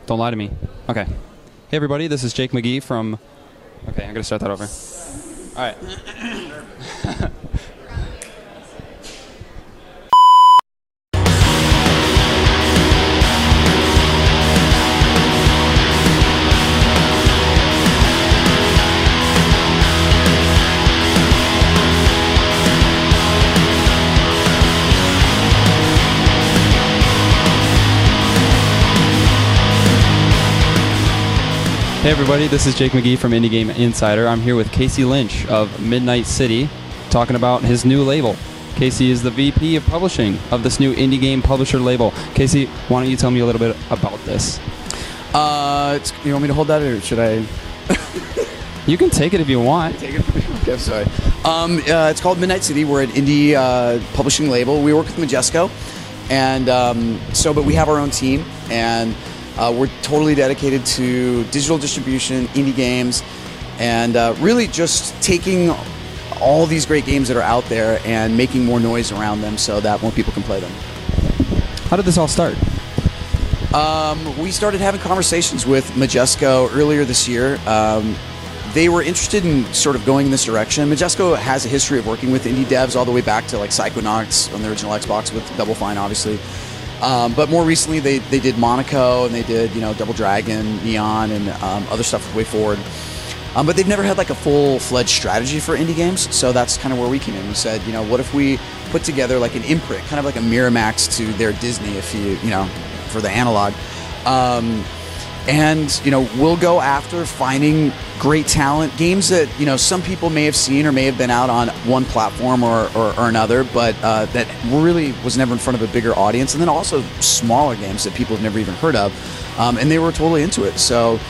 Don't lie to me. Okay. Hey, everybody. This is Jake Magee from... Okay, I'm going to start that over. All right. Hey everybody, this is Jake Magee from Indie Game Insider. I'm here with Casey Lynch of Midnight City, talking about his new label. Casey is the VP of Publishing of this new indie game publisher label. Casey, why don't you tell me a little bit about this? You want me to hold that, or should I? You can take it if you want. Take it. Okay, I'm sorry. It's called Midnight City. We're an indie publishing label. We work with Majesco, and but we have our own team, and we're totally dedicated to digital distribution, indie games, and really just taking all these great games that are out there and making more noise around them so that more people can play them. How did this all start? We started having conversations with Majesco earlier this year. They were interested in sort of going in this direction. Majesco has a history of working with indie devs all the way back to like Psychonauts on the original Xbox with Double Fine, obviously. But more recently, they did Monaco, and they did Double Dragon, Neon, and other stuff way forward. But they've never had like a full-fledged strategy for indie games, so that's kind of where we came in. We said, what if we put together like an imprint, kind of like a Miramax to their Disney, if you for the analog. And we'll go after finding great talent, games that some people may have seen or may have been out on one platform or another, but that really was never in front of a bigger audience, and then also smaller games that people have never even heard of, and they were totally into it. So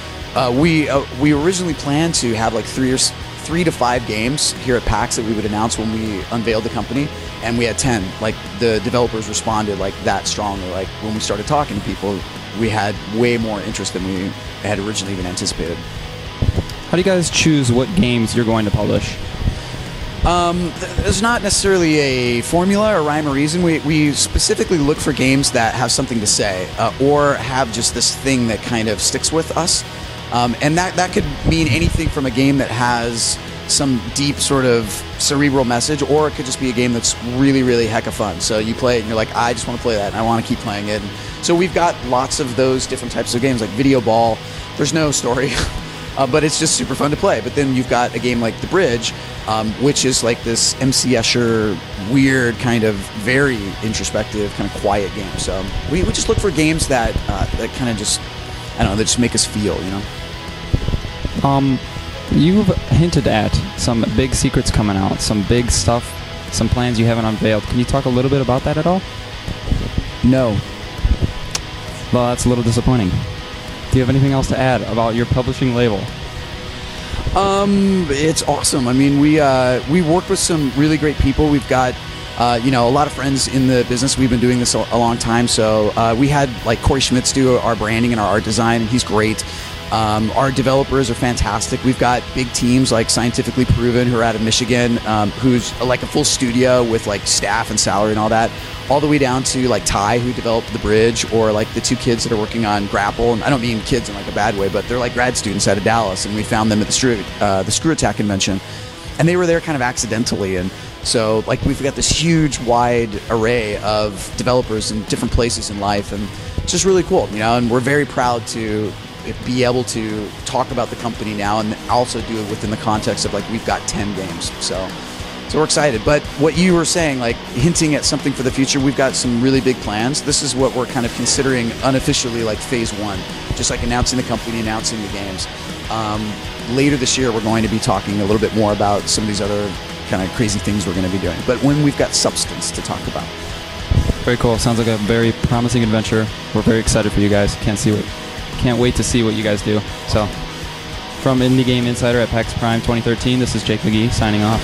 we originally planned to have like 3 to 5 games here at PAX that we would announce when we unveiled the company, and we had 10. Like, the developers responded like that strongly. Like, when we started talking to people, we had way more interest than we had originally even anticipated. How do you guys choose what games you're going to publish? There's not necessarily a formula or rhyme or reason. We specifically look for games that have something to say, or have just this thing that kind of sticks with us. And that could mean anything from a game that has some deep sort of cerebral message, or it could just be a game that's really, really hecka fun. So you play it and you're like, I just want to play that and I want to keep playing it. And so we've got lots of those different types of games, like Videoball. There's no story, but it's just super fun to play. But then you've got a game like The Bridge, which is like this MC Escher, weird, kind of very introspective, kind of quiet game. So we just look for games that kind of just, I don't know, that just make us feel, You've hinted at some big secrets coming out, some big stuff, some plans you haven't unveiled. Can you talk a little bit about that at all? No. Well, that's a little disappointing. Do you have anything else to add about your publishing label? It's awesome. I mean, we work with some really great people. We've got a lot of friends in the business. We've been doing this a long time. So we had like Corey Schmitz do our branding and our art design, and he's great. Our developers are fantastic. We've got big teams like Scientifically Proven, who are out of Michigan, who's like a full studio with like staff and salary and all that, all the way down to like Ty, who developed The Bridge, or like the 2 kids that are working on Grapple. And I don't mean kids in like a bad way, but they're like grad students out of Dallas, and we found them at the Screw Attack convention, and they were there kind of accidentally. And so like we've got this huge, wide array of developers in different places in life, and it's just really cool, and we're very proud to be able to talk about the company now, and also do it within the context of like we've got 10 games. So we're excited. But what you were saying, like hinting at something for the future, we've got some really big plans. This is what we're kind of considering unofficially like phase 1, just like announcing the company, announcing the games. Later this year, we're going to be talking a little bit more about some of these other kind of crazy things we're going to be doing, but when we've got substance to talk about. Very cool. Sounds like a very promising adventure. We're very excited for you guys. Can't wait to see what you guys do. So, from Indie Game Insider at PAX Prime 2013, this is Jake Magee signing off.